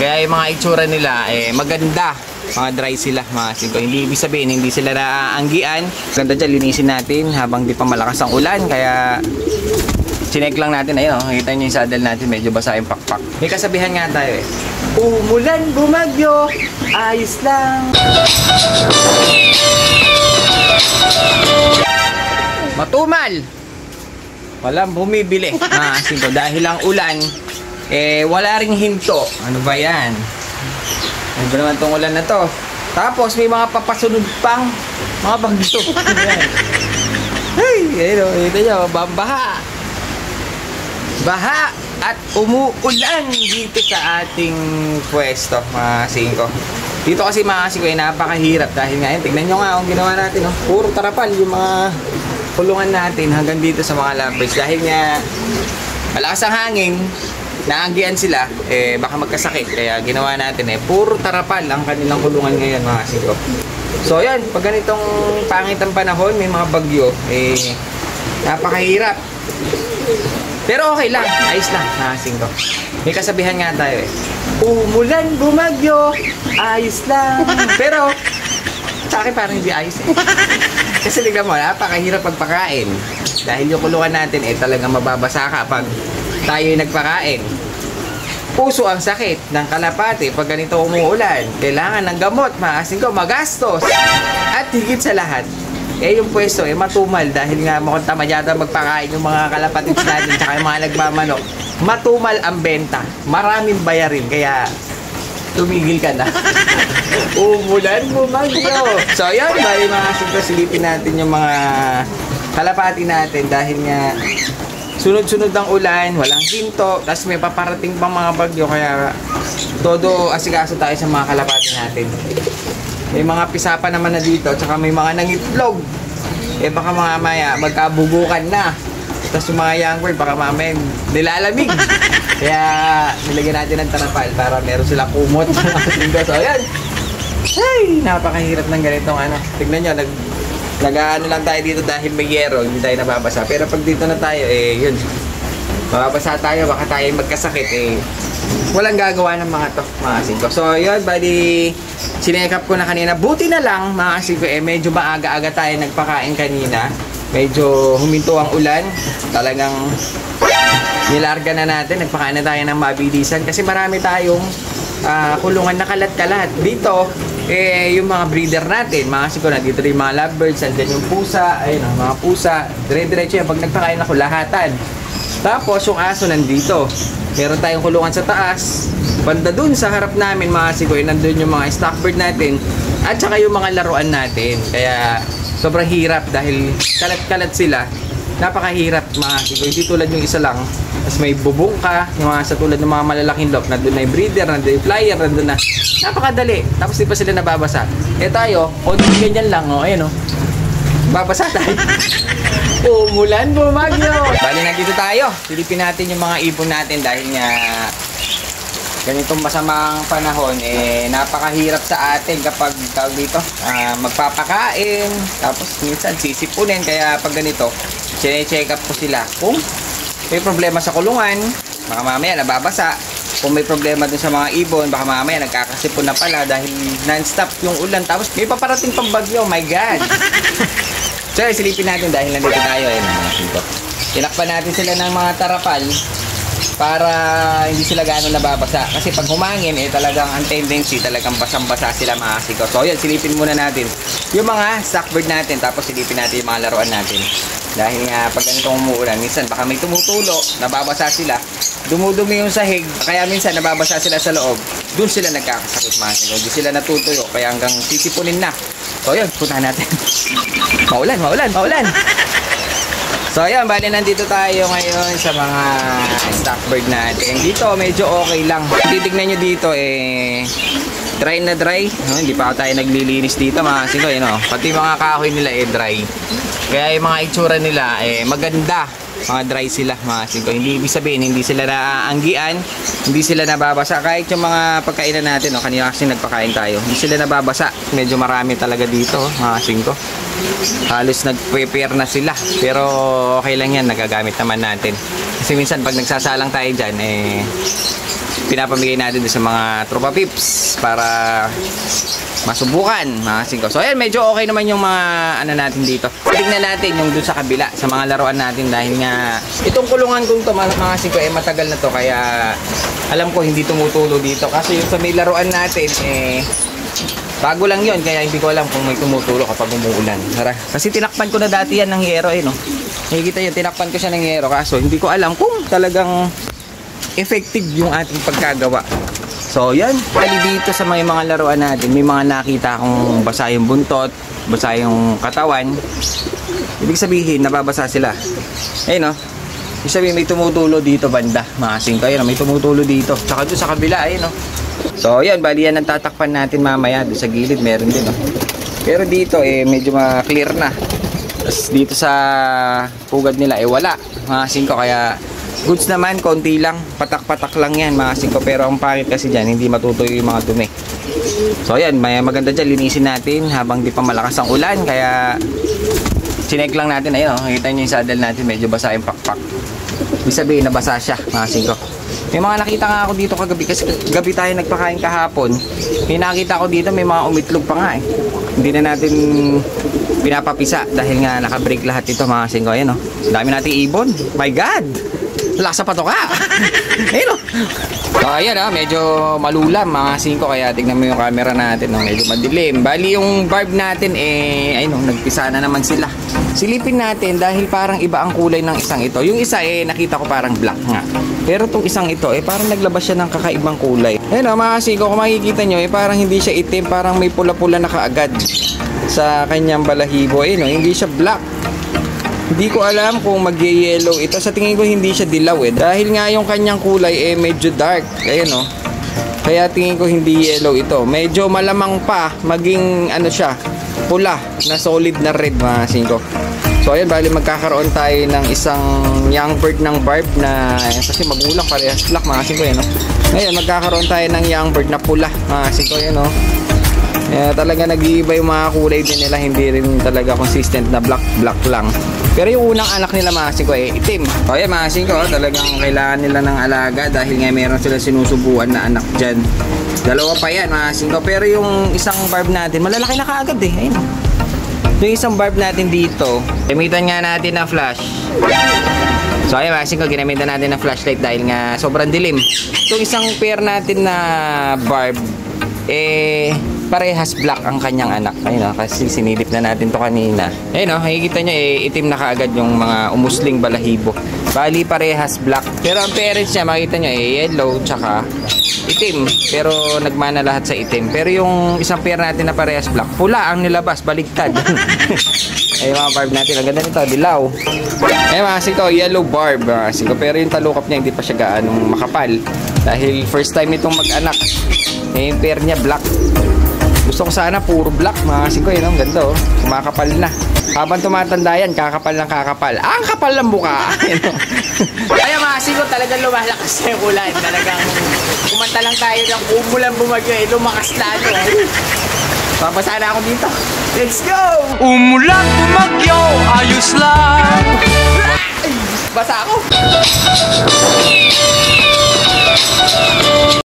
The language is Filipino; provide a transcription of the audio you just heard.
Kaya yung mga itsura nila, maganda. Mga dry sila, mga singko. Hindi ibig sabihin, hindi sila naaanggian. Ganda dyan, linisin natin habang di pa malakas ang ulan. Kaya, chinek lang natin. Ayun, nakita nyo yung saddle natin, medyo basa yung pakpak. May kasabihan nga tayo umulan, bumagyo, ayos lang. Matumal! Walang bumibili, mga singko. Dahil ang ulan, wala ring hinto. Ano ba yan? Ano ba naman tong ulan na to? Tapos may mga papasunod pang mga bagyo. Hey, ito nyo, baha. Baha at umuulan dito sa ating pwesto, mga singko. Dito kasi mga singko ay napakahirap dahil nga yun. Tignan nyo nga kung ginawa natin. Puro tarapal yung mga kulungan natin hanggang dito sa mga lovers. Dahil nga malakas ang hangin, naanggian sila, baka magkasakit. Kaya ginawa natin puro tarapal ang kanilang kulungan ngayon, mga singko. So yan, pag ganitong pangit ang panahon, may mga bagyo, napakahirap. Pero okay lang, ayos lang, mga singko. May kasabihan nga tayo umulan, bumagyo, ayos lang. Pero sa akin parang hindi ayos Kasi tignan mo, napakahirap pagpakain. Dahil yung kulungan natin talagang mababasa ka pag tayo'y nagpakain. Puso ang sakit ng kalapati pag ganito umuulan. Kailangan ng gamot, mga singko, magastos. At higit sa lahat, yung pwesto matumal dahil nga mukhang tamad yata magpakain yung mga kalapatid natin tsaka yung mga nagmamanok. Matumal ang benta. Maraming bayarin. Kaya tumigil ka na. Umulan, bumagyo. So yun, bali mga singko, silipin natin yung mga kalapati natin dahil nga sunod-sunod ang ulan, walang hinto, tapos may paparating pang mga bagyo, kaya todo asikaso tayo sa mga kalapati natin. May mga pisapa naman na dito, tsaka may mga nangitlog. Baka mamaya magkabugukan na. Tapos yung mga young bird, baka mamaya nilalamig. Kaya nilagyan natin ng tarapal para meron silang kumot. So ayan. Ay, napakahirap ng ganitong Tignan nyo, nag-ano lang tayo dito dahil may yero, hindi tayo nababasa. Pero pag dito na tayo, yun. Mababasa tayo, baka tayo magkasakit, walang gagawa ng mga to, mga singko. So yun, bali, sinekap ko na kanina. Buti na lang, mga singko, medyo maaga-aga tayo nagpakain kanina. Medyo huminto ang ulan. Talagang nilarga na natin, nagpakain na tayo ng mabilisan. Kasi marami tayong kulungan na kalat-kalat. Dito, yung mga breeder natin, mga singko, nandito rin yung mga lovebirds, andyan yung pusa, ayun, mga pusa. Dire-diretso yan, pag nagpakain ako, lahatan. Tapos yung aso nandito. Meron tayong kulungan sa taas. Banda dun sa harap namin, mga singko, nandun yung mga stock bird natin at saka yung mga laruan natin. Kaya sobrang hirap dahil kalat-kalat sila. Napakahirap, mga singko. Hindi tulad yung isa lang. Tapos may bubong ka, yung mga sa tulad ng mga malalaking lock. Nandun na yung breeder, nandun yung flyer, nandun na. Napakadali. Tapos di pa sila nababasa. Tayo, konti ganyan lang, ayun babasa tayo. Umulan, bumagyo. Bali, nandito tayo. Silipin natin yung mga ibon natin dahil nga ganitong masamang panahon, napakahirap sa atin kapag tawag dito, magpapakain, tapos minsan sisipunin. Kaya pag ganito, check up ko sila kung may problema sa kulungan, baka mamaya nababasa. Kung may problema dun sa mga ibon, baka mamaya nagkakasipon na pala dahil non-stop yung ulan. Tapos may paparating pang bagyo, my God. So, silipin natin dahil nandito tayo. Tinakpan natin sila ng mga tarapal para hindi sila gano'ng nababasa. Kasi pag humangin, talagang ang tendency, talagang basang-basa sila, mga singko. So, yun, silipin muna natin yung mga stockbird natin. Tapos silipin natin yung mga laruan natin. Dahil nga, pag ganitong umuulan, minsan baka may tumutulo, nababasa sila. Dumudumi yung sahig, kaya minsan nababasa sila sa loob. Doon sila nagkakasakit, mga singko. Hindi sila natutuyo, kaya hanggang sisipunin na. So, yun, puntahan natin. Maulan. So, ayan, bali nandito tayo ngayon sa mga stockbird natin. Dito, medyo okay lang. Titignan nyo dito, dry na dry. Hindi pa tayo naglilinis dito, mga singko. Pati mga kahoy nila, dry. Kaya yung mga itsura nila, maganda. Mga dry sila, mga singko. Hindi ibig sabihin, hindi sila naaanggian, hindi sila nababasa. Kahit yung mga pagkainan natin, kanina kasi nagpakain tayo, hindi sila nababasa. Medyo marami talaga dito, mga singko. Halos nag-prepare na sila. Pero okay lang yan, nagagamit naman natin. Kasi minsan pag nagsasalang tayo dyan, pinapamigay natin sa mga tropa pips para masubukan mga singko. So ayan, medyo okay naman yung mga ano natin dito. Tingnan natin yung dun sa kabila sa mga laruan natin dahil nga itong kulungan kong to mga singko matagal na to kaya alam ko hindi tumutulo dito kasi yung sa may laruan natin bago lang yon kaya hindi ko alam kung may tumutulo kapag umuulan. Tara. Kasi tinakpan ko na dati yan ng yero no. Nakikita yun, tinakpan ko siya ng yero kaso hindi ko alam kung talagang effective yung ating pagkagawa. So yan, bali dito sa mga laruan natin, may mga nakita akong basa yung buntot, basa yung katawan. Ibig sabihin, nababasa sila. Ayun no, ibig sabihin may tumutulo dito banda, mga singko. Ayun, may tumutulo dito. Tsaka doon sa kabila, ayun no. So yan, bali yan ang tatakpan natin mamaya. Doon sa gilid, meron din no. Pero dito medyo ma-clear na. Tapos dito sa pugad nila, wala, mga singko. Kaya goods naman, konti lang, patak-patak lang yan mga singko, pero ang pangit kasi dyan, hindi matutuyo yung mga dumi. So ayan, may maganda dyan, linisin natin habang di pa malakas ang ulan, kaya chinek lang natin, ayun nakita nyo yung saddle natin, medyo basa yung pakpak. Ibig sabihin, nabasa siya mga singko. May mga nakita nga ako dito kagabi, kasi gabi tayo nagpakain kahapon, may nakita ko dito, may mga umitlog pa nga hindi na natin pinapapisa dahil nga naka-break lahat ito mga singko. Ayan dami nating ibon, my god, lasa pa to ka. Ayun so ayan medyo malulam mga singko, kaya tignan mo yung camera natin medyo madilim. Bali yung barb natin ayun nagpisa na naman sila. Silipin natin dahil parang iba ang kulay ng isang ito. Yung isa nakita ko parang black nga, pero itong isang ito parang naglabas siya ng kakaibang kulay. Ayun mga singko, kung makikita nyo parang hindi siya itim, parang may pula-pula na kaagad sa kanyang balahibo. Ayun hindi siya black. Hindi ko alam kung mag-yellow ito. Sa tingin ko hindi siya dilaw dahil nga yung kanyang kulay medyo dark. Ayun kaya tingin ko hindi yellow ito. Medyo malamang pa maging ano siya, pula na solid na red mga singko. So ayun, bali magkakaroon tayo ng isang young bird ng barb na kasi magulang parehas black mga singko Ngayon magkakaroon tayo ng young bird na pula mga singko talaga nag-iiba yung mga kulay din nila, hindi rin talaga consistent na black lang. Pero yung unang anak nila mga singko itim. O yan mga singko, talagang kailangan nila ng alaga dahil nga meron sila sinusubuan na anak dyan. Dalawa pa yan mga singko, pero yung isang barb natin malalaki na kaagad ayun yung isang barb natin dito, gamitan nga natin na flash. So ayun mga singko, ginamitan natin na flashlight dahil nga sobrang dilim. Itong isang pair natin na barb parehas black ang kanyang anak. Ayun kasi sinilip na natin to kanina. Ayun makikita nyo itim na kaagad yung mga umusling balahibo. Bali parehas black. Pero ang parents niya makikita nyo yellow tsaka itim. Pero nagmana lahat sa itim. Pero yung isang pair natin na parehas black, pula ang nilabas, baligtad. Ayun mga barb natin, ang ganda nito, dilaw. Ayun mga singko, yellow barb mga singko. Pero yung talukap niya hindi pa siya gaanong makapal dahil first time itong mag-anak. Yung pair niya black. Gusto ko sana puro black mga singko, ang ganda kumakapal na. Habang tumatanda yan, kakapal ng kakapal. Ang kapal ng mukha. Kaya mga singko, talagang lumalakas na yung ulan. Talagang kumanta lang tayo ng umulan bumagyo lumakas lalo. Papasa na ako dito. Let's go! Umulan bumagyo, ayos lang. Basa ako.